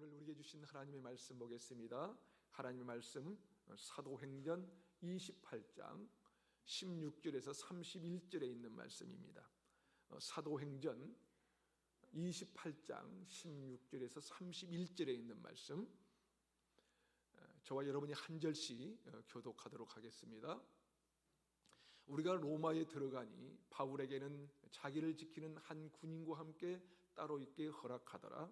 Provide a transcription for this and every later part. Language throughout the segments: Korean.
오늘 우리에게 주신 하나님의 말씀 보겠습니다. 하나님의 말씀 사도행전 28장 16절에서 31절에 있는 말씀입니다. 사도행전 28장 16절에서 31절에 있는 말씀, 저와 여러분이 한 절씩 교독하도록 하겠습니다. 우리가 로마에 들어가니 바울에게는 자기를 지키는 한 군인과 함께 따로 있게 허락하더라.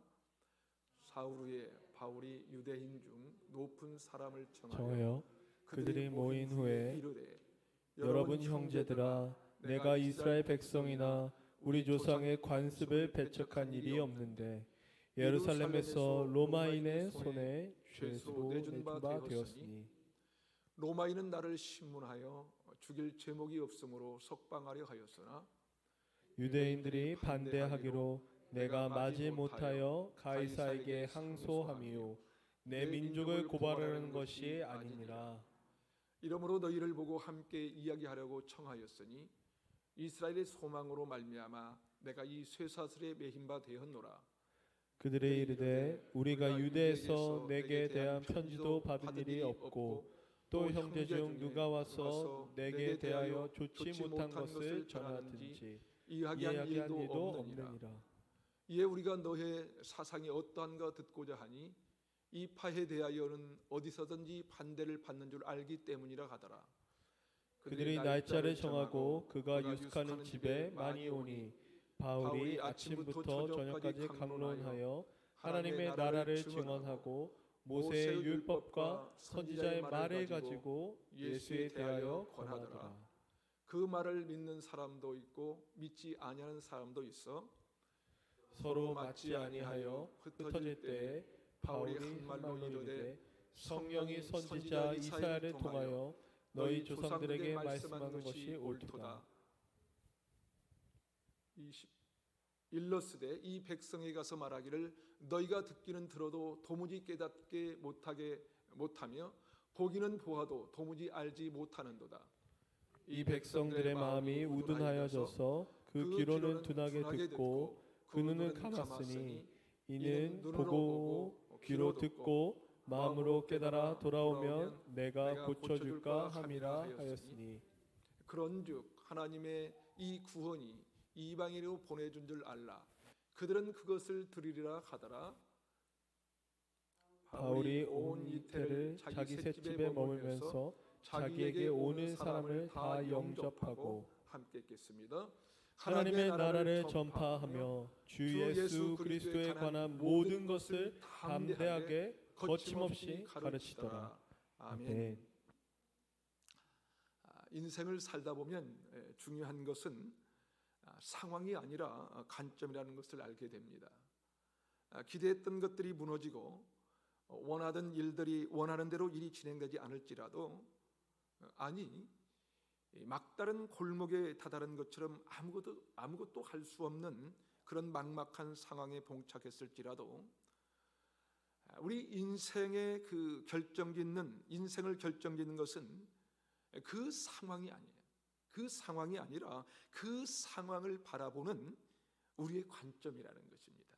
사흘 후에 바울이 유대인 중 높은 사람을 청하여 그들이 모인 후에 이르되, 여러분 형제들아, 내가 이스라엘 백성이나 우리 조상의 관습을 배척한 일이 없는데 예루살렘에서 로마인의 손에 죄수로 내준 바 되었으니 로마인은 나를 신문하여 죽일 제목이 없으므로 석방하려 하였으나 유대인들이 반대하기로 내가 마지 못하여 가이사에게 항소함이요 내 민족을 고발하는 것이 아니니라. 이러므로 너희를 보고 함께 이야기하려고 청하였으니 이스라엘의 소망으로 말미암아 내가 이 쇠사슬에 매힌 바 되었노라. 그들이 이르되 우리가 유대에서 내게 대한 편지도 받은 일이 없고 또 형제 중 누가 와서 내게 대하여 좋지 못한 것을 전하든지 이야기한 일도 없느니라. 이에 우리가 너의 사상이 어떠한가 듣고자 하니 이 파에 대하여는 어디서든지 반대를 받는 줄 알기 때문이라 하더라. 그들이 날짜를 정하고 그가 유숙하는 집에 많이 오니 바울이 아침부터 저녁까지 강론하여 하나님의 나라를 증언하고 모세의 율법과 선지자의 말을 가지고 예수에 대하여 권하더라. 그 말을 믿는 사람도 있고 믿지 아니하는 사람도 있어 서로 맞지 아니하여 흩어질 때에 바울이 한 말로 이르되 성령이 선지자 이사야를 통하여 너희 조상들에게 말씀한 것이 옳도다. 일러스되 이 백성에 가서 말하기를 너희가 듣기는 들어도 도무지 깨닫게 못하며 보기는 보아도 도무지 알지 못하는도다. 이 백성들의 마음이 우둔하여져서 그 귀로는 둔하게 듣고 그 눈을 감았으니 이는 보고 귀로 듣고 마음으로 깨달아 돌아오면 내가 고쳐줄까 함이라 하였으니 그런즉 하나님의 이 구원이 이방인으로 보내준 줄 알라. 그들은 그것을 들으리라 하더라. 바울이 온 이태를 자기 셋집에 머물면서 자기에게 오는 사람을 다 영접하고 함께 읽겠습니다. 하나님의 나라를 전파하며 주 예수 그리스도에 관한 모든 것을 담대하게 거침없이 가르치더라. 아멘. 인생을 살다 보면 중요한 것은 상황이 아니라 관점이라는 것을 알게 됩니다. 기대했던 것들이 무너지고 원하던 일들이 원하는 대로 일이 진행되지 않을지라도 막다른 골목에 다다른 것처럼 아무것도 할 수 없는 그런 막막한 상황에 봉착했을지라도 우리 인생의 인생을 결정짓는 것은 그 상황이 아니에요. 그 상황이 아니라 그 상황을 바라보는 우리의 관점이라는 것입니다.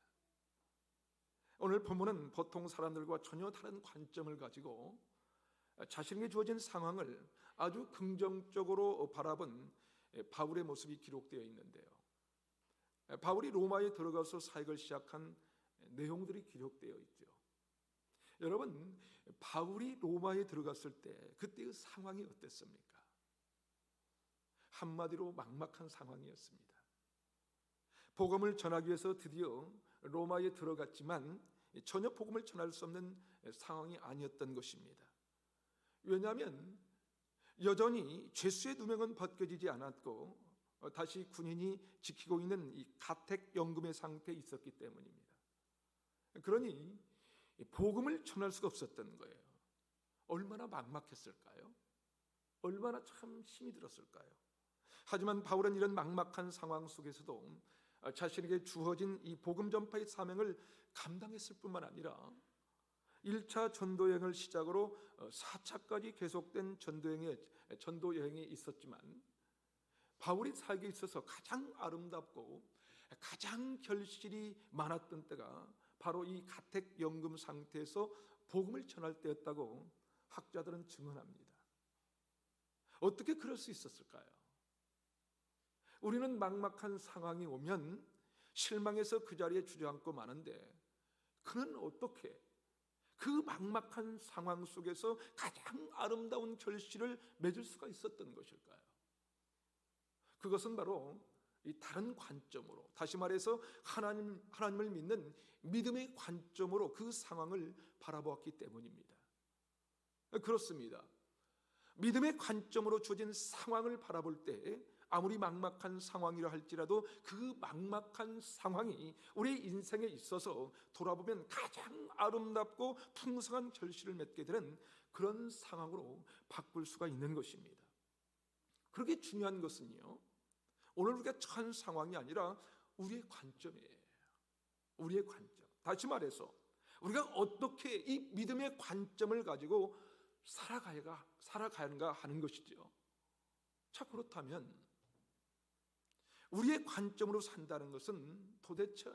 오늘 본문은 보통 사람들과 전혀 다른 관점을 가지고 자신에게 주어진 상황을 아주 긍정적으로 바라본 바울의 모습이 기록되어 있는데요. 바울이 로마에 들어가서 사역을 시작한 내용들이 기록되어 있죠. 여러분, 바울이 로마에 들어갔을 때 그때의 상황이 어땠습니까? 한마디로 막막한 상황이었습니다. 복음을 전하기 위해서 드디어 로마에 들어갔지만 전혀 복음을 전할 수 없는 상황이 아니었던 것입니다. 왜냐하면 여전히 죄수의 누명은 벗겨지지 않았고 다시 군인이 지키고 있는 이 가택연금의 상태에 있었기 때문입니다. 그러니 복음을 전할 수가 없었던 거예요. 얼마나 막막했을까요? 얼마나 참 힘이 들었을까요? 하지만 바울은 이런 막막한 상황 속에서도 자신에게 주어진 이 복음 전파의 사명을 감당했을 뿐만 아니라 1차 전도여행을 시작으로 4차까지 계속된 전도여행이 있었지만 바울이 살기에 있어서 가장 아름답고 가장 결실이 많았던 때가 바로 이 가택연금 상태에서 복음을 전할 때였다고 학자들은 증언합니다. 어떻게 그럴 수 있었을까요? 우리는 막막한 상황이 오면 실망해서 그 자리에 주저앉고 마는데, 그는 어떻게 그 막막한 상황 속에서 가장 아름다운 결실을 맺을 수가 있었던 것일까요? 그것은 바로 이 다른 관점으로, 다시 말해서 하나님을 믿는 믿음의 관점으로 그 상황을 바라보았기 때문입니다. 그렇습니다. 믿음의 관점으로 주어진 상황을 바라볼 때 아무리 막막한 상황이라 할지라도 그 막막한 상황이 우리의 인생에 있어서 돌아보면 가장 아름답고 풍성한 결실을 맺게 되는 그런 상황으로 바꿀 수가 있는 것입니다. 그렇게 중요한 것은요, 오늘 우리가 처한 상황이 아니라 우리의 관점이에요. 우리의 관점. 다시 말해서 우리가 어떻게 이 믿음의 관점을 가지고 살아가는가 하는 것이죠. 자, 그렇다면 우리의 관점으로 산다는 것은 도대체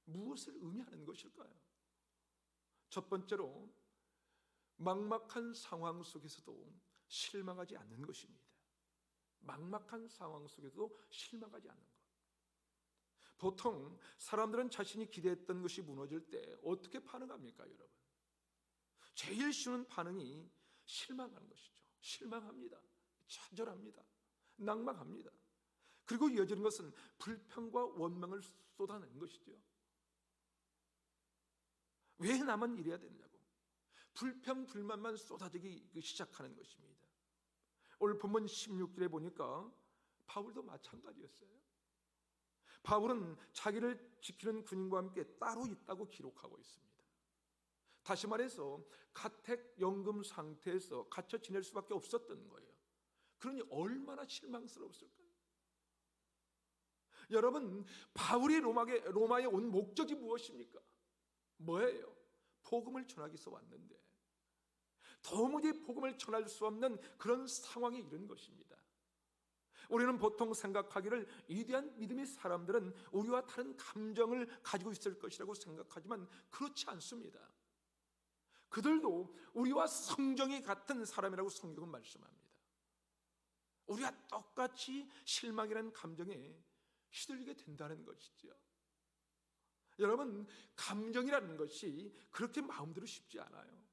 무엇을 의미하는 것일까요? 첫 번째로, 막막한 상황 속에서도 실망하지 않는 것입니다. 막막한 상황 속에서도 실망하지 않는 것. 보통 사람들은 자신이 기대했던 것이 무너질 때 어떻게 반응합니까, 여러분? 제일 쉬운 반응이 실망하는 것이죠. 실망합니다. 좌절합니다. 낙망합니다. 그리고 이어지는 것은 불평과 원망을 쏟아내는 것이죠. 왜 나만 이래야 되냐고 불평 불만만 쏟아지기 시작하는 것입니다. 오늘 본문 16절에 보니까 바울도 마찬가지였어요. 바울은 자기를 지키는 군인과 함께 따로 있다고 기록하고 있습니다. 다시 말해서 가택연금 상태에서 갇혀 지낼 수밖에 없었던 거예요. 그러니 얼마나 실망스러웠을까요? 여러분, 바울이 로마에 온 목적이 무엇입니까? 뭐예요? 복음을 전하기 위해서 왔는데 도무지 복음을 전할 수 없는 그런 상황에 이른 것입니다. 우리는 보통 생각하기를 위대한 믿음의 사람들은 우리와 다른 감정을 가지고 있을 것이라고 생각하지만 그렇지 않습니다. 그들도 우리와 성정이 같은 사람이라고 성경은 말씀합니다. 우리가 똑같이 실망이라는 감정에 휘둘리게 된다는 것이죠. 여러분, 감정이라는 것이 그렇게 마음대로 쉽지 않아요.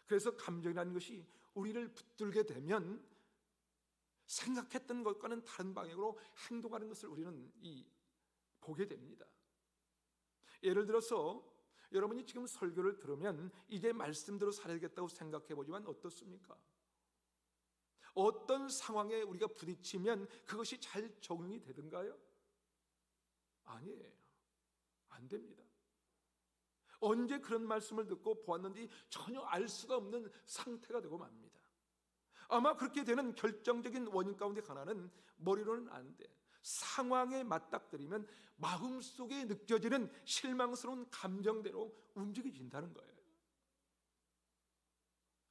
그래서 감정이라는 것이 우리를 붙들게 되면 생각했던 것과는 다른 방향으로 행동하는 것을 우리는 보게 됩니다. 예를 들어서 여러분이 지금 설교를 들으면 이제 말씀대로 살아야겠다고 생각해 보지만 어떻습니까? 어떤 상황에 우리가 부딪히면 그것이 잘 적용이 되던가요? 아니에요. 안 됩니다. 언제 그런 말씀을 듣고 보았는지 전혀 알 수가 없는 상태가 되고 맙니다. 아마 그렇게 되는 결정적인 원인 가운데 하나는 머리로는 안 돼. 상황에 맞닥뜨리면 마음속에 느껴지는 실망스러운 감정대로 움직여진다는 거예요.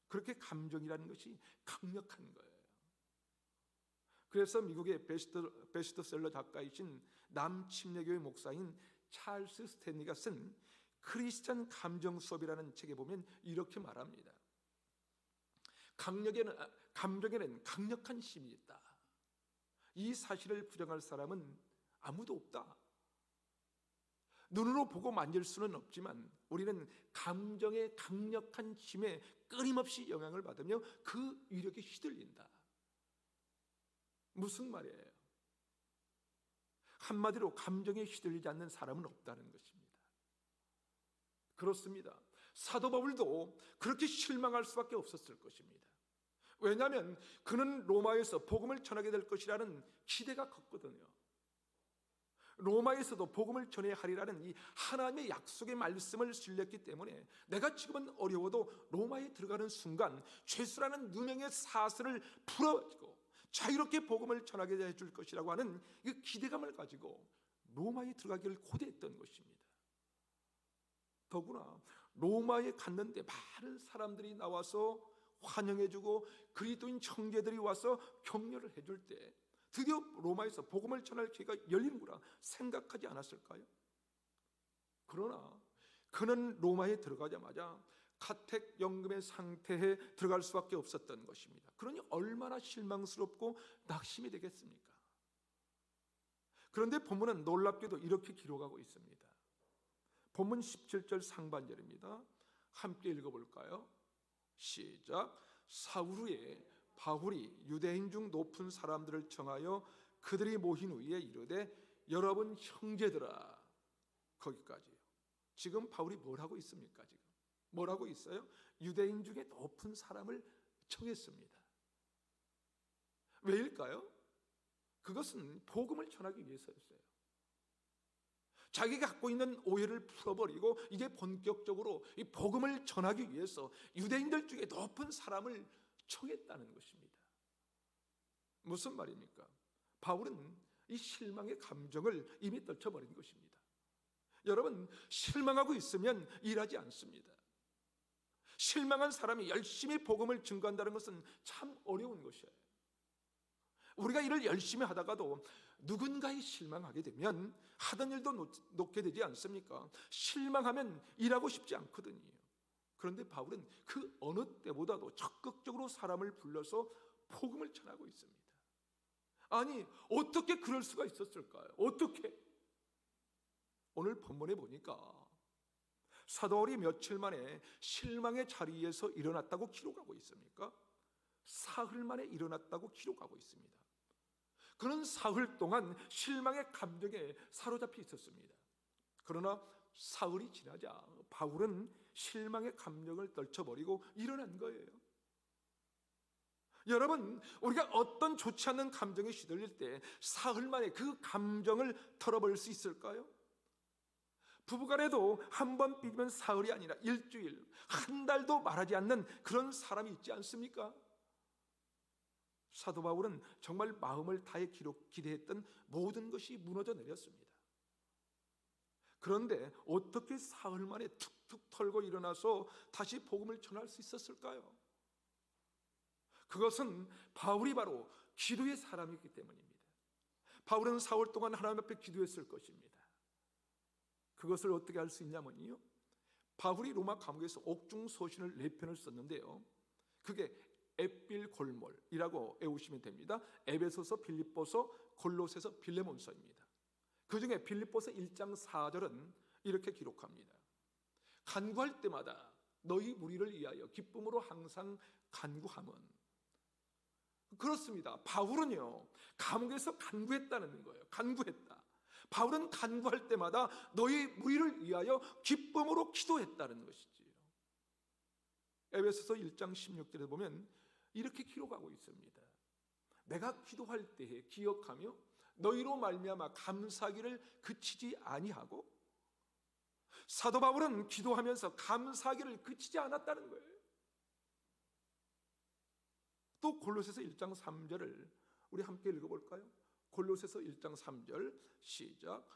그렇게 감정이라는 것이 강력한 거예요. 그래서 미국의 베스트셀러 작가이신 남침례교회 목사인 찰스 스탠리가 쓴 크리스찬 감정 수업이라는 책에 보면 이렇게 말합니다. 감정에는 강력한 힘이 있다. 이 사실을 부정할 사람은 아무도 없다. 눈으로 보고 만질 수는 없지만 우리는 감정의 강력한 힘에 끊임없이 영향을 받으며 그 위력에 휘둘린다. 무슨 말이에요? 한마디로 감정에 휘둘리지 않는 사람은 없다는 것입니다. 그렇습니다. 사도 바울도 그렇게 실망할 수밖에 없었을 것입니다. 왜냐하면 그는 로마에서 복음을 전하게 될 것이라는 기대가 컸거든요. 로마에서도 복음을 전해야 하리라는 이 하나님의 약속의 말씀을 신뢰했기 때문에 내가 지금은 어려워도 로마에 들어가는 순간 죄수라는 누명의 사슬을 풀어지고 자유롭게 복음을 전하게 해줄 것이라고 하는 이 기대감을 가지고 로마에 들어가기를 고대했던 것입니다. 더구나 로마에 갔는데 많은 사람들이 나와서 환영해주고 그리스도인 형제들이 와서 격려를 해줄 때 드디어 로마에서 복음을 전할 기회가 열리는구나 생각하지 않았을까요? 그러나 그는 로마에 들어가자마자 가택연금의 상태에 들어갈 수밖에 없었던 것입니다. 그러니 얼마나 실망스럽고 낙심이 되겠습니까? 그런데 본문은 놀랍게도 이렇게 기록하고 있습니다. 본문 17절 상반절입니다. 함께 읽어볼까요? 시작. 사흘 후에 바울이 유대인 중 높은 사람들을 청하여 그들이 모인 후에 이르되 여러분 형제들아. 거기까지요. 지금 바울이 뭘 하고 있습니까? 지금 뭐라고 있어요? 유대인 중에 높은 사람을 청했습니다. 왜일까요? 그것은 복음을 전하기 위해서였어요. 자기가 갖고 있는 오해를 풀어버리고 이제 본격적으로 이 복음을 전하기 위해서 유대인들 중에 높은 사람을 청했다는 것입니다. 무슨 말입니까? 바울은 이 실망의 감정을 이미 떨쳐버린 것입니다. 여러분, 실망하고 있으면 일하지 않습니다. 실망한 사람이 열심히 복음을 증거한다는 것은 참 어려운 것이에요. 우리가 일을 열심히 하다가도 누군가에 실망하게 되면 하던 일도 놓게 되지 않습니까? 실망하면 일하고 싶지 않거든요. 그런데 바울은 그 어느 때보다도 적극적으로 사람을 불러서 복음을 전하고 있습니다. 아니, 어떻게 그럴 수가 있었을까요? 어떻게? 오늘 본문에 보니까 사도 바울이 며칠 만에 실망의 자리에서 일어났다고 기록하고 있습니까? 사흘 만에 일어났다고 기록하고 있습니다. 그는 사흘 동안 실망의 감정에 사로잡혀 있었습니다. 그러나 사흘이 지나자 바울은 실망의 감정을 떨쳐버리고 일어난 거예요. 여러분, 우리가 어떤 좋지 않은 감정에 시들릴 때 사흘 만에 그 감정을 털어버릴 수 있을까요? 부부간에도 한 번 삐지면 사흘이 아니라 일주일, 한 달도 말하지 않는 그런 사람이 있지 않습니까? 사도 바울은 정말 마음을 다해 기대했던 모든 것이 무너져 내렸습니다. 그런데 어떻게 사흘 만에 툭툭 털고 일어나서 다시 복음을 전할 수 있었을까요? 그것은 바울이 바로 기도의 사람이기 때문입니다. 바울은 사흘 동안 하나님 앞에 기도했을 것입니다. 그것을 어떻게 할 수 있냐면요, 바울이 로마 감옥에서 옥중 서신을 4편을 썼는데요, 그게 에필골몰이라고 외우시면 됩니다. 에베소서, 빌립보서, 골로새서, 빌레몬서입니다. 그 중에 빌립보서 1장 4절은 이렇게 기록합니다. 간구할 때마다 너희 무리를 위하여 기쁨으로 항상 간구함은. 그렇습니다. 바울은요, 감옥에서 간구했다는 거예요. 간구했다. 바울은 간구할 때마다 너희 무리를 위하여 기쁨으로 기도했다는 것이지요. 에베소서 1장 16절에 보면 이렇게 기록하고 있습니다. 내가 기도할 때에 기억하며 너희로 말미암아 감사하기를 그치지 아니하고. 사도 바울은 기도하면서 감사하기를 그치지 않았다는 거예요. 또 골로새서 1장 3절을 우리 함께 읽어볼까요? 골로새서 1장 3절 시작.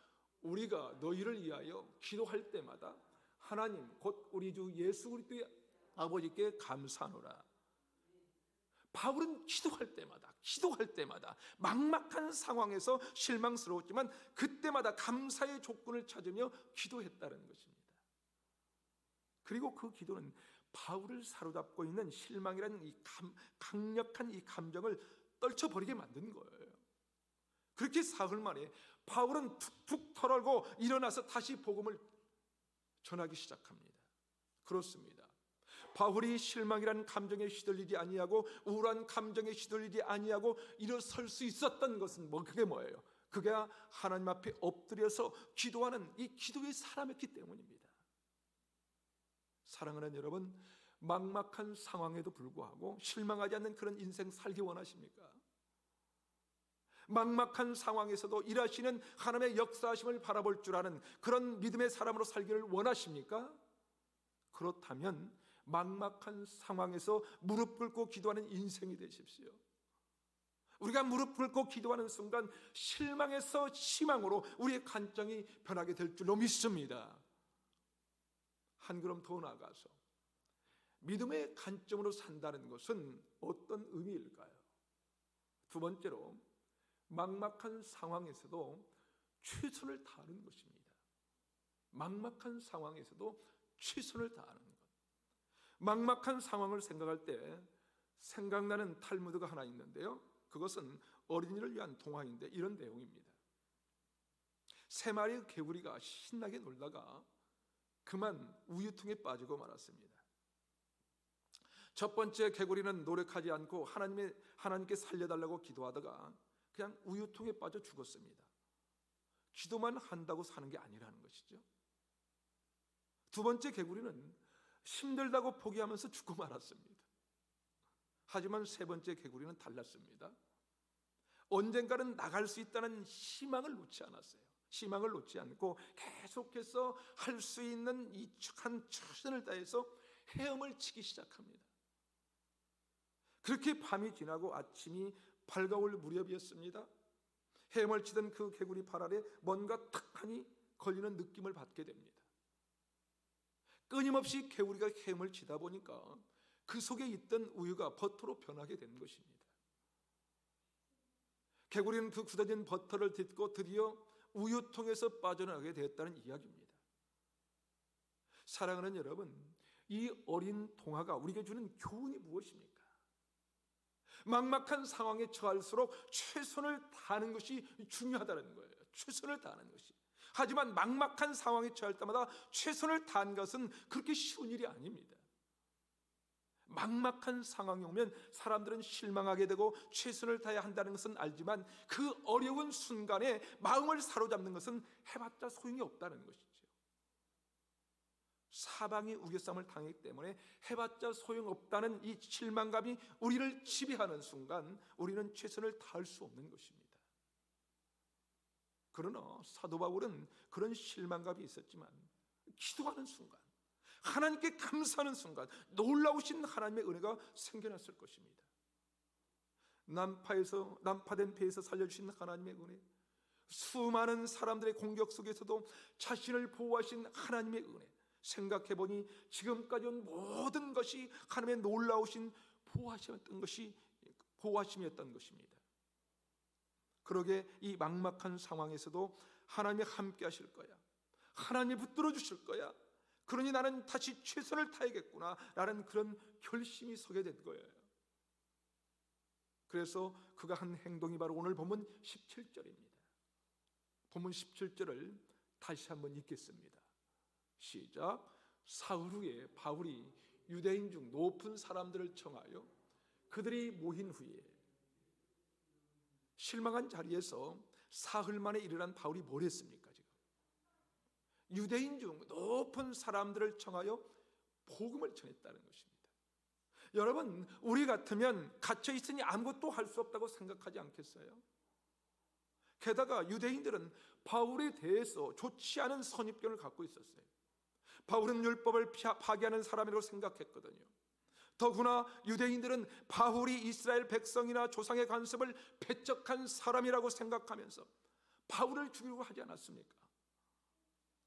우리가 너희를 위하여 기도할 때마다 하나님 곧 우리 주 예수 그리스도의 아버지께 감사하노라. 바울은 기도할 때마다 막막한 상황에서 실망스러웠지만 그때마다 감사의 조건을 찾으며 기도했다는 것입니다. 그리고 그 기도는 바울을 사로잡고 있는 실망이라는 이 강력한 이 감정을 떨쳐버리게 만든 거예요. 그렇게 사흘 만에 바울은 툭툭 털어고 일어나서 다시 복음을 전하기 시작합니다. 그렇습니다. 바울이 실망이라는 감정에 시들리지 아니하고 우울한 감정에 시들리지 아니하고 일어설 수 있었던 것은 그게 뭐예요? 그게 하나님 앞에 엎드려서 기도하는 이 기도의 사람이었기 때문입니다. 사랑하는 여러분, 막막한 상황에도 불구하고 실망하지 않는 그런 인생 살기 원하십니까? 막막한 상황에서도 일하시는 하나님의 역사하심을 바라볼 줄 아는 그런 믿음의 사람으로 살기를 원하십니까? 그렇다면 막막한 상황에서 무릎 꿇고 기도하는 인생이 되십시오. 우리가 무릎 꿇고 기도하는 순간 실망에서 희망으로 우리의 관점이 변하게 될 줄로 믿습니다. 한 걸음 더 나아가서 믿음의 관점으로 산다는 것은 어떤 의미일까요? 두 번째로 막막한 상황에서도 최선을 다하는 것입니다. 막막한 상황에서도 최선을 다하는 것. 막막한 상황을 생각할 때 생각나는 탈무드가 하나 있는데요, 그것은 어린이를 위한 동화인데 이런 내용입니다. 세 마리의 개구리가 신나게 놀다가 그만 우유통에 빠지고 말았습니다. 첫 번째 개구리는 노력하지 않고 하나님께 살려달라고 기도하다가 그냥 우유통에 빠져 죽었습니다. 기도만 한다고 사는 게 아니라는 것이죠. 두 번째 개구리는 힘들다고 포기하면서 죽고 말았습니다. 하지만 세 번째 개구리는 달랐습니다. 언젠가는 나갈 수 있다는 희망을 놓지 않았어요. 희망을 놓지 않고 계속해서 할 수 있는 이 한 최선을 다해서 헤엄을 치기 시작합니다. 그렇게 밤이 지나고 아침이 밝아올 무렵이었습니다. 헤엄을 치던 그 개구리 발 아래 뭔가 탁하니 걸리는 느낌을 받게 됩니다. 끊임없이 개구리가 헤엄을 치다 보니까 그 속에 있던 우유가 버터로 변하게 된 것입니다. 개구리는 그 굳어진 버터를 딛고 드디어 우유통에서 빠져나가게 되었다는 이야기입니다. 사랑하는 여러분, 이 어린 동화가 우리에게 주는 교훈이 무엇입니까? 막막한 상황에 처할수록 최선을 다하는 것이 중요하다는 거예요. 최선을 다하는 것이. 하지만 막막한 상황에 처할 때마다 최선을 다한 것은 그렇게 쉬운 일이 아닙니다. 막막한 상황이 오면 사람들은 실망하게 되고 최선을 다해야 한다는 것은 알지만 그 어려운 순간에 마음을 사로잡는 것은 해봤자 소용이 없다는 것이죠. 사방이 우겨쌈을 당했기 때문에 해봤자 소용없다는 이 실망감이 우리를 지배하는 순간 우리는 최선을 다할 수 없는 것입니다. 그러나 사도 바울은 그런 실망감이 있었지만 기도하는 순간, 하나님께 감사하는 순간 놀라우신 하나님의 은혜가 생겨났을 것입니다. 난파된 배에서 살려주신 하나님의 은혜, 수많은 사람들의 공격 속에서도 자신을 보호하신 하나님의 은혜, 생각해보니 지금까지 온 모든 것이 하나님의 놀라우신 보호하심이었던 것입니다. 그러게 이 막막한 상황에서도 하나님이 함께 하실 거야, 하나님이 붙들어 주실 거야, 그러니 나는 다시 최선을 다하겠구나 라는 그런 결심이 서게 된 거예요. 그래서 그가 한 행동이 바로 오늘 본문 17절입니다. 본문 17절을 다시 한번 읽겠습니다. 시작. 사흘 후에 바울이 유대인 중 높은 사람들을 청하여 그들이 모인 후에, 실망한 자리에서 사흘 만에 일어난 바울이 뭘 했습니까? 지금 유대인 중 높은 사람들을 청하여 복음을 전했다는 것입니다. 여러분, 우리 같으면 갇혀 있으니 아무것도 할 수 없다고 생각하지 않겠어요? 게다가 유대인들은 바울에 대해서 좋지 않은 선입견을 갖고 있었어요. 바울은 율법을 파괴하는 사람이라고 생각했거든요. 더구나 유대인들은 바울이 이스라엘 백성이나 조상의 간섭을 배척한 사람이라고 생각하면서 바울을 죽이려고 하지 않았습니까?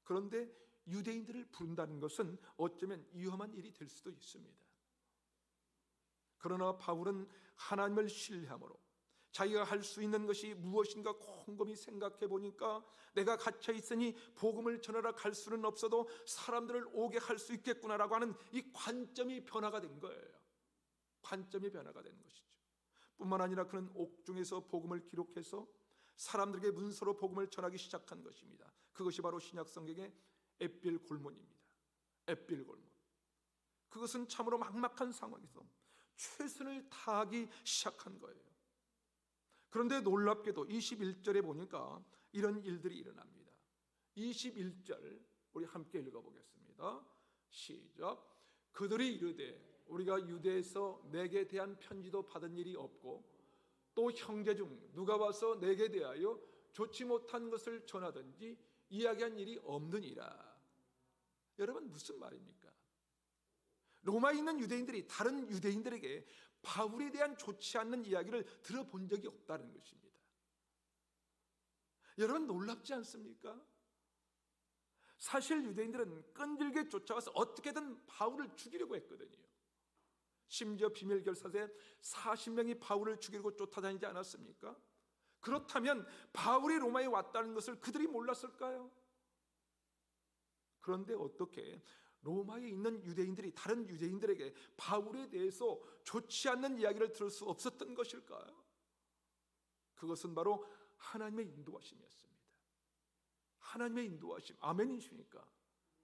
그런데 유대인들을 부른다는 것은 어쩌면 위험한 일이 될 수도 있습니다. 그러나 바울은 하나님을 신뢰함으로 자기가 할 수 있는 것이 무엇인가 곰곰이 생각해 보니까 내가 갇혀 있으니 복음을 전하러 갈 수는 없어도 사람들을 오게 할 수 있겠구나라고 하는 이 관점이 변화가 된 거예요. 관점이 변화가 된 것이죠. 뿐만 아니라 그는 옥중에서 복음을 기록해서 사람들에게 문서로 복음을 전하기 시작한 것입니다. 그것이 바로 신약 성경의 햇빌 골문입니다. 햇빌 골문. 그것은 참으로 막막한 상황에서 최선을 다하기 시작한 거예요. 그런데 놀랍게도 21절에 보니까 이런 일들이 일어납니다. 21절 우리 함께 읽어보겠습니다. 시작. 그들이 이르되 우리가 유대에서 내게 대한 편지도 받은 일이 없고 또 형제 중 누가 와서 내게 대하여 좋지 못한 것을 전하든지 이야기한 일이 없느니라. 여러분, 무슨 말입니까? 로마에 있는 유대인들이 다른 유대인들에게 바울에 대한 좋지 않는 이야기를 들어본 적이 없다는 것입니다. 여러분, 놀랍지 않습니까? 사실 유대인들은 끈질게 쫓아와서 어떻게든 바울을 죽이려고 했거든요. 심지어 비밀 결사대 40명이 바울을 죽이려고 쫓아다니지 않았습니까? 그렇다면 바울이 로마에 왔다는 것을 그들이 몰랐을까요? 그런데 어떻게 로마에 있는 유대인들이 다른 유대인들에게 바울에 대해서 좋지 않는 이야기를 들을 수 없었던 것일까요? 그것은 바로 하나님의 인도하심이었습니다. 하나님의 인도하심. 아멘이십니까?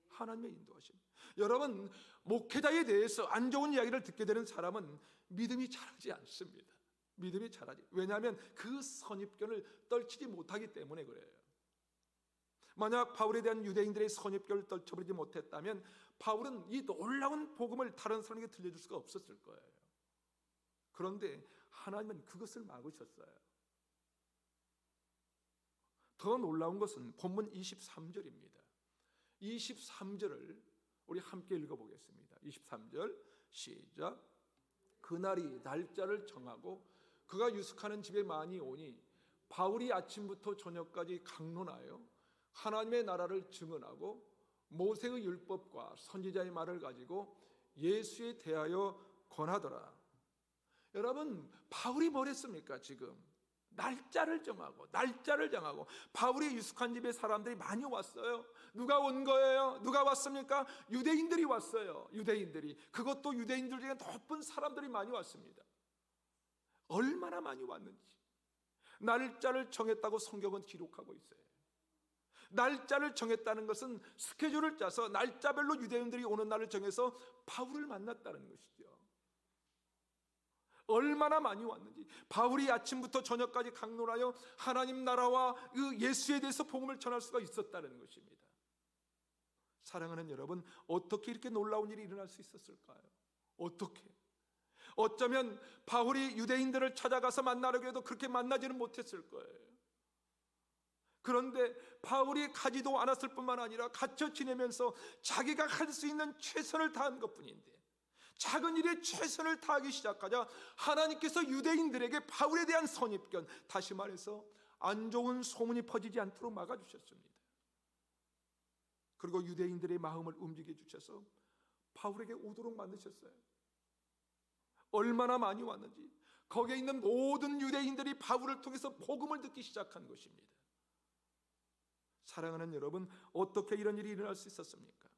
하나님의 인도하심. 여러분, 목회자에 대해서 안 좋은 이야기를 듣게 되는 사람은 믿음이 자라지 않습니다. 믿음이 자라지. 왜냐하면 그 선입견을 떨치지 못하기 때문에 그래요. 만약 바울에 대한 유대인들의 선입견을 떨쳐버리지 못했다면 바울은 이 놀라운 복음을 다른 사람에게 들려줄 수가 없었을 거예요. 그런데 하나님은 그것을 막으셨어요. 더 놀라운 것은 본문 23절입니다. 23절을 우리 함께 읽어보겠습니다. 23절 시작. 그날이 날짜를 정하고 그가 유숙하는 집에 많이 오니 바울이 아침부터 저녁까지 강론하여 하나님의 나라를 증언하고 모세의 율법과 선지자의 말을 가지고 예수에 대하여 권하더라. 여러분, 바울이 뭘 했습니까? 지금 날짜를 정하고 바울이 유숙한 집에 사람들이 많이 왔어요. 누가 온 거예요? 누가 왔습니까? 유대인들이 왔어요. 유대인들이. 그것도 유대인들 중에 높은 사람들이 많이 왔습니다. 얼마나 많이 왔는지 날짜를 정했다고 성경은 기록하고 있어요. 날짜를 정했다는 것은 스케줄을 짜서 날짜별로 유대인들이 오는 날을 정해서 바울을 만났다는 것이죠. 얼마나 많이 왔는지. 바울이 아침부터 저녁까지 강론하여 하나님 나라와 그 예수에 대해서 복음을 전할 수가 있었다는 것입니다. 사랑하는 여러분, 어떻게 이렇게 놀라운 일이 일어날 수 있었을까요? 어떻게? 어쩌면 바울이 유대인들을 찾아가서 만나려고 해도 그렇게 만나지는 못했을 거예요. 그런데 바울이 가지도 않았을 뿐만 아니라 갇혀 지내면서 자기가 할 수 있는 최선을 다한 것뿐인데, 작은 일에 최선을 다하기 시작하자 하나님께서 유대인들에게 바울에 대한 선입견, 다시 말해서 안 좋은 소문이 퍼지지 않도록 막아주셨습니다. 그리고 유대인들의 마음을 움직여 주셔서 바울에게 오도록 만드셨어요. 얼마나 많이 왔는지. 거기에 있는 모든 유대인들이 바울을 통해서 복음을 듣기 시작한 것입니다. 사랑하는 여러분, 어떻게 이런 일이 일어날 수 있었습니까?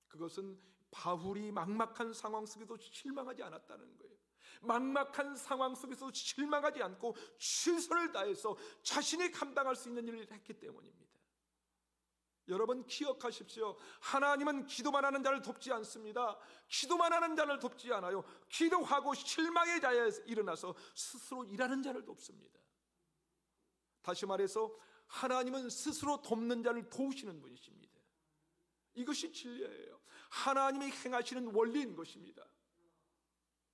그것은 바울이 막막한 상황 속에도 실망하지 않았다는 거예요. 막막한 상황 속에서 실망하지 않고 최선을 다해서 자신이 감당할 수 있는 일을 했기 때문입니다. 여러분 기억하십시오. 하나님은 기도만 하는 자를 돕지 않습니다. 기도만 하는 자를 돕지 않아요. 기도하고 실망의 자에 일어나서 스스로 일하는 자를 돕습니다. 다시 말해서 하나님은 스스로 돕는 자를 도우시는 분이십니다. 이것이 진리예요. 하나님이 행하시는 원리인 것입니다.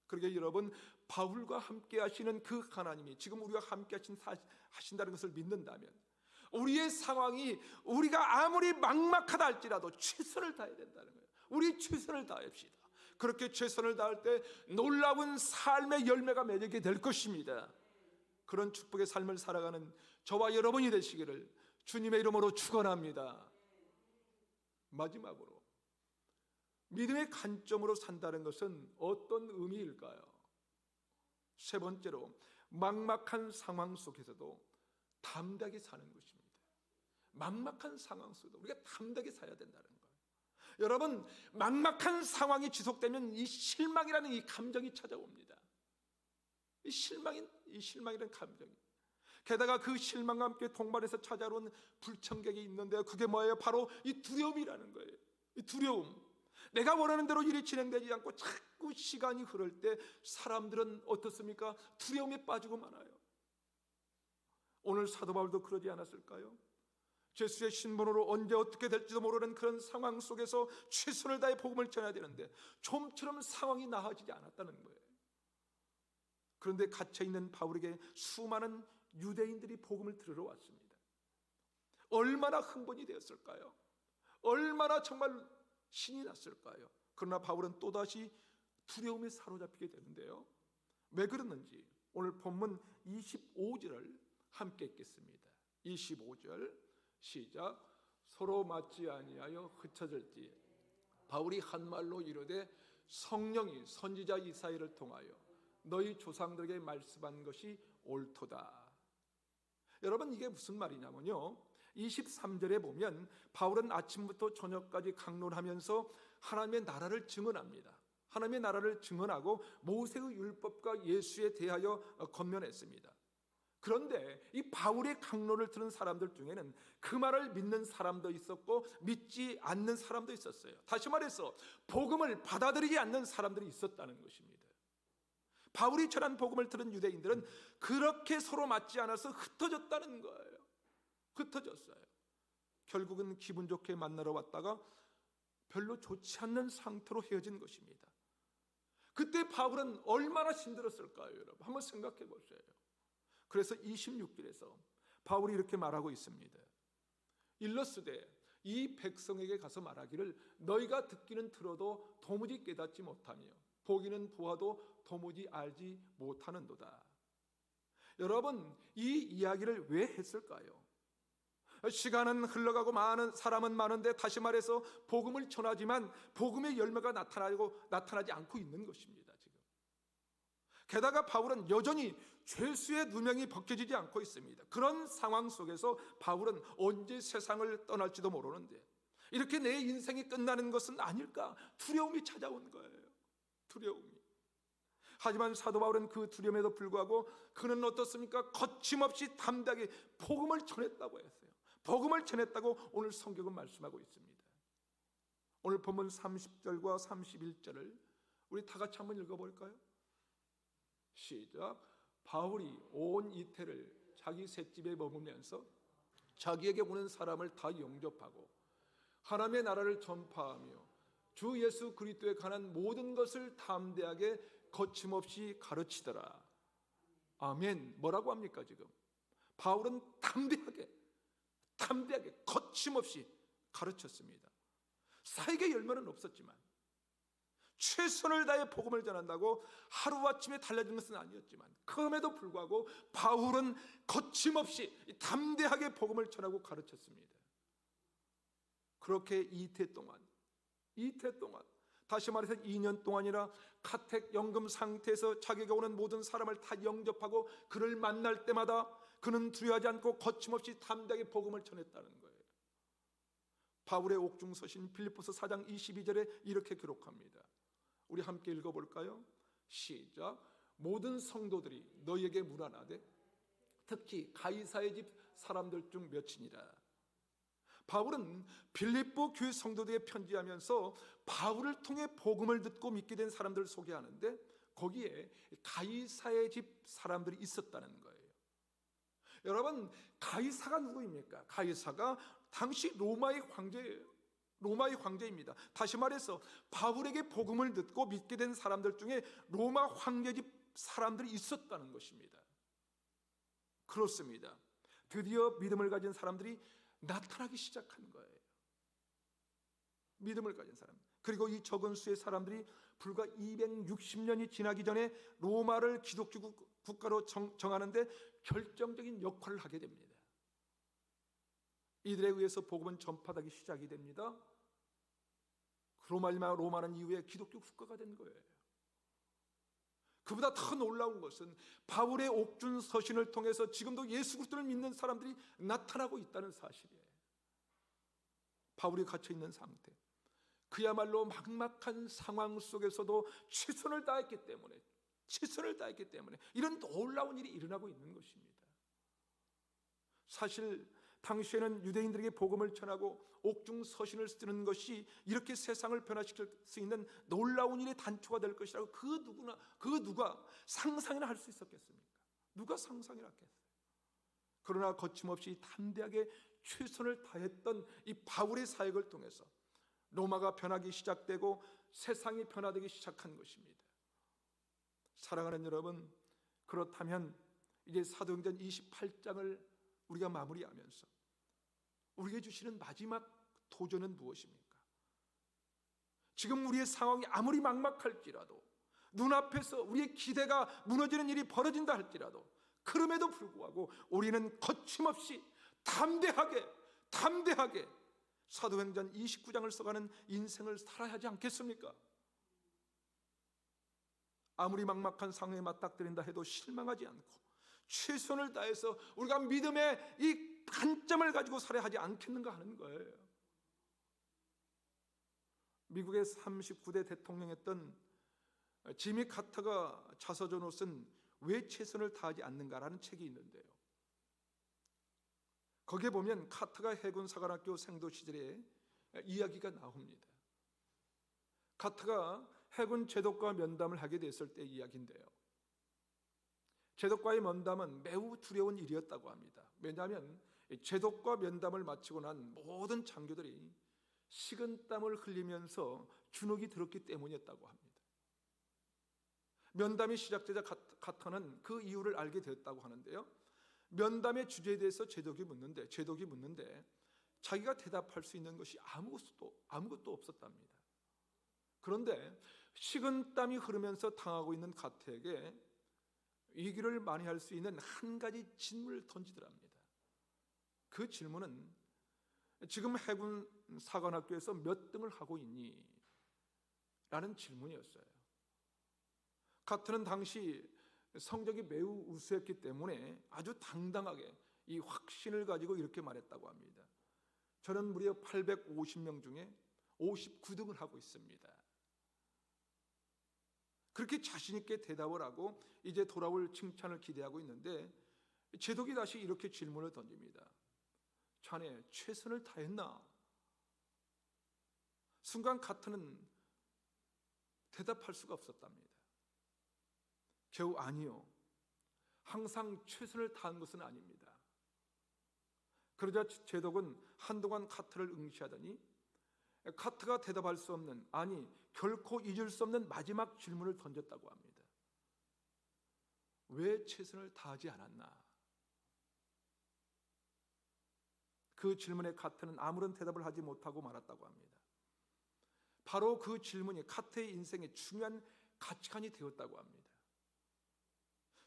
그러게 여러분, 바울과 함께 하시는 그 하나님이 지금 우리가 함께 하신다는 것을 믿는다면 우리의 상황이 우리가 아무리 막막하다 할지라도 최선을 다해야 된다는 거예요. 우리 최선을 다합시다. 그렇게 최선을 다할 때 놀라운 삶의 열매가 맺게 될 것입니다. 그런 축복의 삶을 살아가는 저와 여러분이 되시기를 주님의 이름으로 축원합니다. 마지막으로 믿음의 관점으로 산다는 것은 어떤 의미일까요? 세 번째로 막막한 상황 속에서도 담대하게 사는 것입니다. 막막한 상황 속에도 우리가 담대하게 살아야 된다는 거예요. 여러분, 막막한 상황이 지속되면 이 실망이라는 이 감정이 찾아옵니다. 이 실망이라는 감정이. 게다가 그 실망과 함께 동반해서 찾아오는 불청객이 있는데요. 그게 뭐예요? 바로 이 두려움이라는 거예요. 이 두려움. 내가 원하는 대로 일이 진행되지 않고 자꾸 시간이 흐를 때 사람들은 어떻습니까? 두려움에 빠지고 말아요. 오늘 사도 바울도 그러지 않았을까요? 예수의 신분으로 언제 어떻게 될지도 모르는 그런 상황 속에서 최선을 다해 복음을 전해야 되는데 좀처럼 상황이 나아지지 않았다는 거예요. 그런데 갇혀있는 바울에게 수많은 유대인들이 복음을 들으러 왔습니다. 얼마나 흥분이 되었을까요? 얼마나 정말 신이 났을까요? 그러나 바울은 또다시 두려움에 사로잡히게 되는데요. 왜 그러는지 오늘 본문 25절을 함께 읽겠습니다. 25절 시작. 서로 맞지 아니하여 흩어질지 바울이 한 말로 이르되 성령이 선지자 이사야를 통하여 너희 조상들에게 말씀한 것이 옳도다. 여러분, 이게 무슨 말이냐면요, 23절에 보면 바울은 아침부터 저녁까지 강론하면서 하나님의 나라를 증언합니다. 하나님의 나라를 증언하고 모세의 율법과 예수에 대하여 권면했습니다. 그런데 이 바울의 강론을 들은 사람들 중에는 그 말을 믿는 사람도 있었고 믿지 않는 사람도 있었어요. 다시 말해서 복음을 받아들이지 않는 사람들이 있었다는 것입니다. 바울이 전한 복음을 들은 유대인들은 그렇게 서로 맞지 않아서 흩어졌다는 거예요. 흩어졌어요. 결국은 기분 좋게 만나러 왔다가 별로 좋지 않는 상태로 헤어진 것입니다. 그때 바울은 얼마나 힘들었을까요, 여러분? 한번 생각해 보세요. 그래서 26절에서 바울이 이렇게 말하고 있습니다. 일러스되 이 백성에게 가서 말하기를 너희가 듣기는 들어도 도무지 깨닫지 못하며 보기는 보아도 도무지 알지 못하는도다. 여러분, 이 이야기를 왜 했을까요? 시간은 흘러가고 많은 사람은 많은데 다시 말해서 복음을 전하지만 복음의 열매가 나타나지 않고 있는 것입니다. 지금 게다가 바울은 여전히 죄수의 누명이 벗겨지지 않고 있습니다. 그런 상황 속에서 바울은 언제 세상을 떠날지도 모르는데 이렇게 내 인생이 끝나는 것은 아닐까 두려움이 찾아온 거예요. 두려움이. 하지만 사도 바울은 그 두려움에도 불구하고 그는 어떻습니까? 거침없이 담대하게 복음을 전했다고 했어요. 복음을 전했다고 오늘 성경은 말씀하고 있습니다. 오늘 본문 30절과 31절을 우리 다 같이 한번 읽어볼까요? 시작. 바울이 온 이태를 자기 셋집에 머물면서 자기에게 오는 사람을 다 영접하고 하나님의 나라를 전파하며 주 예수 그리스도에 관한 모든 것을 담대하게 거침없이 가르치더라. 아멘. 뭐라고 합니까 지금? 바울은 담대하게 거침없이 가르쳤습니다. 사역의 열매는 없었지만 최선을 다해 복음을 전한다고 하루아침에 달라진 것은 아니었지만 그럼에도 불구하고 바울은 거침없이 담대하게 복음을 전하고 가르쳤습니다. 그렇게 이태 동안 다시 말해서 2년 동안이나 카텍 연금 상태에서 자기가 오는 모든 사람을 다 영접하고 그를 만날 때마다 그는 두려워하지 않고 거침없이 담대하게 복음을 전했다는 거예요. 바울의 옥중서신 빌립보서 4장 22절에 이렇게 기록합니다. 우리 함께 읽어볼까요? 시작. 모든 성도들이 너희에게 물어나되 특히 가이사의 집 사람들 중 몇이니라. 바울은 빌립보 교회 성도들에게 편지하면서 바울을 통해 복음을 듣고 믿게 된 사람들을 소개하는데 거기에 가이사의 집 사람들이 있었다는 거예요. 여러분, 가이사가 누구입니까? 가이사가 당시 로마의 황제예요. 로마의 황제입니다. 다시 말해서 바울에게 복음을 듣고 믿게 된 사람들 중에 로마 황제 집 사람들이 있었다는 것입니다. 그렇습니다. 드디어 믿음을 가진 사람들이 나타나기 시작한 거예요. 믿음을 가진 사람. 그리고 이 적은 수의 사람들이 불과 260년이 지나기 전에 로마를 기독교 국가로 정하는데 결정적인 역할을 하게 됩니다. 이들에 의해서 복음은 전파되기 시작이 됩니다. 그로 말미암아 로마는 이후에 기독교 국가가 된 거예요. 그보다 더 놀라운 것은 바울의 옥중 서신을 통해서 지금도 예수 그리스도를 믿는 사람들이 나타나고 있다는 사실이에요. 바울이 갇혀 있는 상태, 그야말로 막막한 상황 속에서도 최선을 다했기 때문에 이런 놀라운 일이 일어나고 있는 것입니다. 사실 당시에는 유대인들에게 복음을 전하고 옥중 서신을 쓰는 것이 이렇게 세상을 변화시킬 수 있는 놀라운 일의 단초가 될 것이라고 그 누가 상상이나 할 수 있었겠습니까? 누가 상상이나 했겠어요? 그러나 거침없이 담대하게 최선을 다했던 이 바울의 사역을 통해서 로마가 변하기 시작되고 세상이 변화되기 시작한 것입니다. 사랑하는 여러분, 그렇다면 이제 사도행전 28장을 우리가 마무리하면서 우리에게 주시는 마지막 도전은 무엇입니까? 지금 우리의 상황이 아무리 막막할지라도, 눈앞에서 우리의 기대가 무너지는 일이 벌어진다 할지라도, 그럼에도 불구하고 우리는 거침없이 담대하게 사도행전 29장을 써가는 인생을 살아야 하지 않겠습니까? 아무리 막막한 상황에 맞닥뜨린다 해도 실망하지 않고 최선을 다해서 우리가 믿음의 이 단점을 가지고 살아야 하지 않겠는가 하는 거예요. 미국의 39대 대통령이었던 지미 카터가 자서전으로 쓴 왜 최선을 다하지 않는가라는 책이 있는데요, 거기에 보면 카터가 해군 사관학교 생도 시절에 이야기가 나옵니다. 카터가 해군 제독과 면담을 하게 됐을 때 이야기인데요, 제독과의 면담은 매우 두려운 일이었다고 합니다. 왜냐하면 제독과 면담을 마치고 난 모든 장교들이 식은땀을 흘리면서 주눅이 들었기 때문이었다고 합니다. 면담이 시작되자 카터는 그 이유를 알게 되었다고 하는데요, 면담의 주제에 대해서 제독이 묻는데 자기가 대답할 수 있는 것이 아무것도 없었답니다. 그런데 식은땀이 흐르면서 당하고 있는 카터에게 위기를 만회할 수 있는 한 가지 질문을 던지더랍니다. 그 질문은 지금 해군 사관학교에서 몇 등을 하고 있니? 라는 질문이었어요. 카터는 당시 성적이 매우 우수했기 때문에 아주 당당하게 이 확신을 가지고 이렇게 말했다고 합니다. 저는 무려 850명 중에 59등을 하고 있습니다. 그렇게 자신 있게 대답을 하고 이제 돌아올 칭찬을 기대하고 있는데 제독이 다시 이렇게 질문을 던집니다. 자네 최선을 다했나? 순간 카터는 대답할 수가 없었답니다. 겨우 아니요, 항상 최선을 다한 것은 아닙니다. 그러자 제독은 한동안 카터를 응시하더니 카터가 대답할 수 없는, 아니 결코 잊을 수 없는 마지막 질문을 던졌다고 합니다. 왜 최선을 다하지 않았나? 그 질문에 카터는 아무런 대답을 하지 못하고 말았다고 합니다. 바로 그 질문이 카터의 인생의 중요한 가치관이 되었다고 합니다.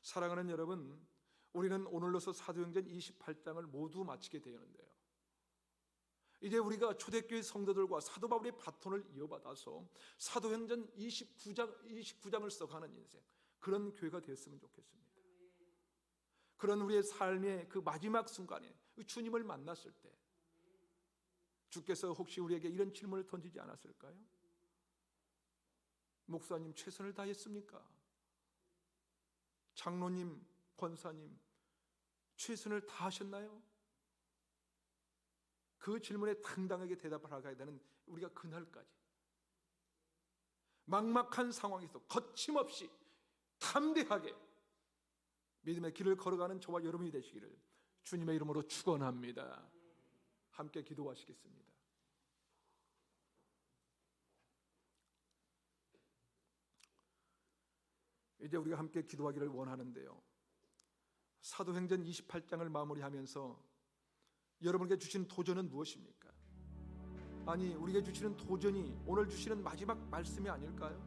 사랑하는 여러분, 우리는 오늘로서 사도행전 28장을 모두 마치게 되었는데요, 이제 우리가 초대교회 성도들과 사도 바울의 바톤을 이어받아서 사도행전 29장을 써가는 인생, 그런 교회가 됐으면 좋겠습니다. 그런 우리의 삶의 그 마지막 순간에 주님을 만났을 때 주께서 혹시 우리에게 이런 질문을 던지지 않았을까요? 목사님 최선을 다했습니까? 장로님, 권사님 최선을 다하셨나요? 그 질문에 당당하게 대답을 하게 되는 우리가 그날까지 막막한 상황에서 거침없이 담대하게 믿음의 길을 걸어가는 저와 여러분이 되시기를 주님의 이름으로 축원합니다. 함께 기도하시겠습니다. 이제 우리가 함께 기도하기를 원하는데요, 사도행전 28장을 마무리하면서 여러분에게 주신 도전은 무엇입니까? 아니, 우리에게 주시는 도전이 오늘 주시는 마지막 말씀이 아닐까요?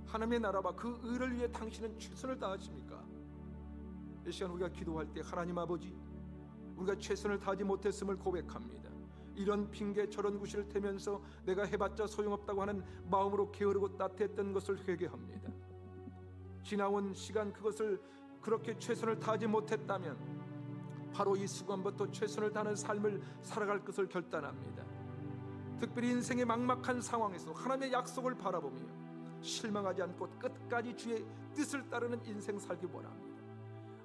하나님의 나라와 그 의를 위해 당신은 최선을 다하십니까? 이 시간 우리가 기도할 때 하나님 아버지, 우리가 최선을 다하지 못했음을 고백합니다. 이런 핑계 저런 구실을 대면서 내가 해봤자 소용없다고 하는 마음으로 게으르고 따뜻했던 것을 회개합니다. 지나온 시간 그것을 그렇게 최선을 다하지 못했다면 바로 이 순간부터 최선을 다하는 삶을 살아갈 것을 결단합니다. 특별히 인생의 막막한 상황에서 하나님의 약속을 바라보며 실망하지 않고 끝까지 주의 뜻을 따르는 인생 살기 원합니다.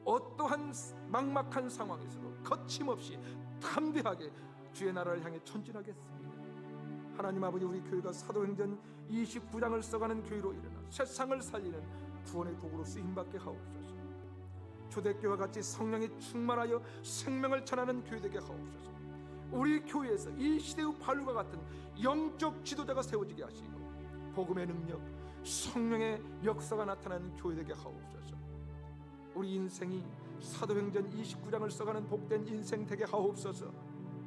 어떠한 막막한 상황에서도 거침없이 담대하게 주의 나라를 향해 전진하겠습니다. 하나님 아버지, 우리 교회가 사도행전 29장을 써가는 교회로 일어나 세상을 살리는 구원의 도구로 쓰임받게 하옵소서. 초대교회와 같이 성령이 충만하여 생명을 전하는 교회 되게 하옵소서. 우리 교회에서 이 시대의 바울과 같은 영적 지도자가 세워지게 하시고 복음의 능력, 성령의 역사가 나타나는 교회 되게 하옵소서. 우리 인생이 사도행전 29장을 써가는 복된 인생 되게 하옵소서.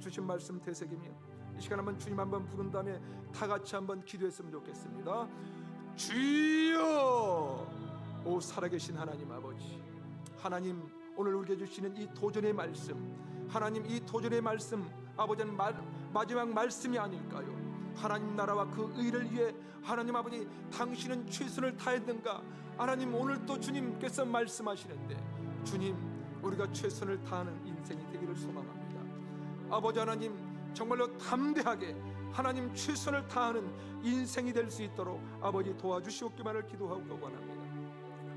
주신 말씀 되새기며 이 시간 한번 주님 한번 부른 다음에 다 같이 한번 기도했으면 좋겠습니다. 주여! 오 살아계신 하나님 아버지, 하나님 오늘 우리에게 주시는 이 도전의 말씀, 하나님 이 도전의 말씀 아버지는 마지막 말씀이 아닐까요? 하나님 나라와 그 의를 위해 하나님 아버지 당신은 최선을 다했는가? 하나님 오늘 또 주님께서 말씀하시는데 주님 우리가 최선을 다하는 인생이 되기를 소망합니다. 아버지 하나님, 정말로 담대하게 하나님 최선을 다하는 인생이 될 수 있도록 아버지 도와주시옵기만을 기도하고 원합니다.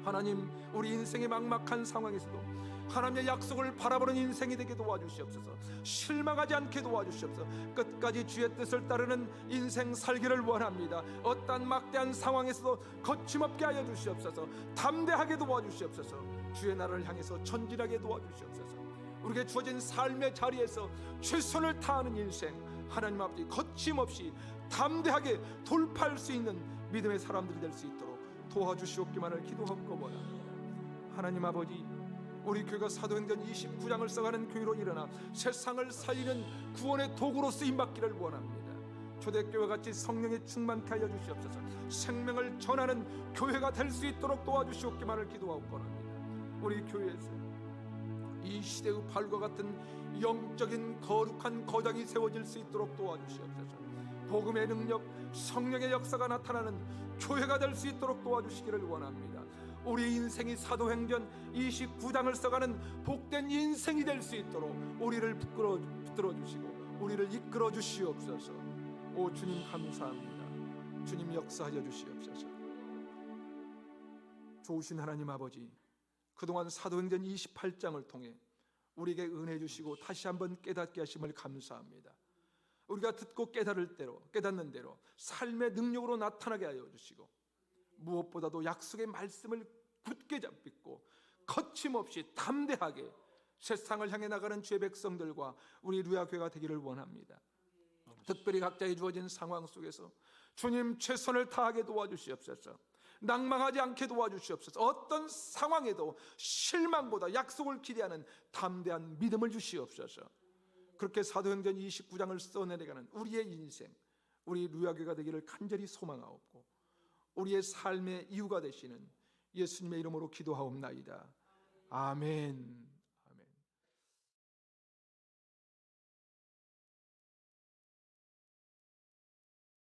하나님, 우리 인생의 막막한 상황에서도 하나님의 약속을 바라보는 인생이 되게 도와주시옵소서. 실망하지 않게 도와주시옵소서. 끝까지 주의 뜻을 따르는 인생 살기를 원합니다. 어떠한 막대한 상황에서도 거침없게 하여 주시옵소서. 담대하게 도와주시옵소서. 주의 나라를 향해서 전진하게 도와주시옵소서. 우리에게 주어진 삶의 자리에서 최선을 다하는 인생, 하나님 아버지 거침없이 담대하게 돌파할 수 있는 믿음의 사람들이 될 수 있도록 도와주시옵기만을 기도하고 원합니다. 하나님 아버지, 우리 교회가 사도행전 29장을 써가는 교회로 일어나 세상을 살리는 구원의 도구로 쓰임받기를 원합니다. 초대교회 같이 성령에 충만케 하여 주시옵소서. 생명을 전하는 교회가 될 수 있도록 도와주시옵기만을 기도하고 원합니다. 우리 교회에서 이 시대의 발과 같은 영적인 거룩한 거장이 세워질 수 있도록 도와주시옵소서. 복음의 능력, 성령의 역사가 나타나는 교회가 될 수 있도록 도와주시기를 원합니다. 우리 인생이 사도행전 29장을 써가는 복된 인생이 될 수 있도록 우리를 붙들어 주시고 우리를 이끌어 주시옵소서. 오 주님 감사합니다. 주님 역사하여 주시옵소서. 좋으신 하나님 아버지, 그동안 사도행전 28장을 통해 우리에게 은혜 주시고 다시 한번 깨닫게 하심을 감사합니다. 우리가 듣고 깨닫는 대로 삶의 능력으로 나타나게 하여 주시고, 무엇보다도 약속의 말씀을 굳게 잡고 거침없이 담대하게 세상을 향해 나가는 주의 백성들과 우리 루야교회가 되기를 원합니다. 특별히 각자의 주어진 상황 속에서 주님 최선을 다하게 도와주시옵소서. 낭망하지 않게 도와주시옵소서. 어떤 상황에도 실망보다 약속을 기대하는 담대한 믿음을 주시옵소서. 그렇게 사도행전 29장을 써내려가는 우리의 인생, 우리 루야교회가 되기를 간절히 소망하옵고 우리의 삶의 이유가 되시는 예수님의 이름으로 기도하옵나이다. 아멘.